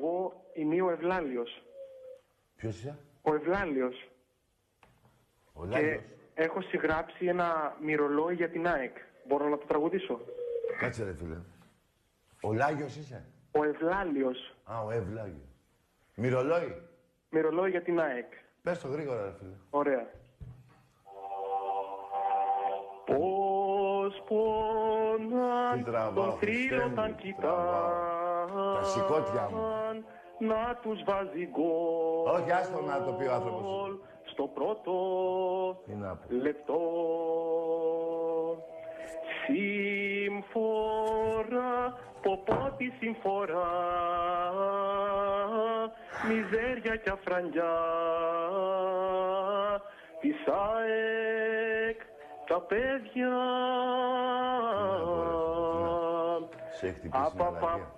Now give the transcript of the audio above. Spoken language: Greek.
Εγώ είμαι ο Ευλάλιος. Ποιος είσαι? Ο Ευλάλιος. Ο Λάγιος. Και έχω συγγράψει ένα μυρολόι για την ΑΕΚ. Μπορώ να το τραγουδήσω? Κάτσε ρε φίλε. Ο Λάγιος είσαι? Ο Ευλάλιος. Α, ο Ευλάγιος. Μυρολόι. Μυρολόι για την ΑΕΚ. Πες το γρήγορα ρε φίλε. Ωραία. Πώς πονάν τον θρύλο όταν κοιτάν, τα σηκώτια μου. Να τους βάζει γκολ. Όχι, άστο να το πει ο άνθρωπος. Στο πρώτο λεπτό. Συμφορά, ποπότη συμφορά, μιζέρια κι αφρανιά της ΑΕΚ, τα παιδιά. Σε έχει χτυπήσει η μαλακία.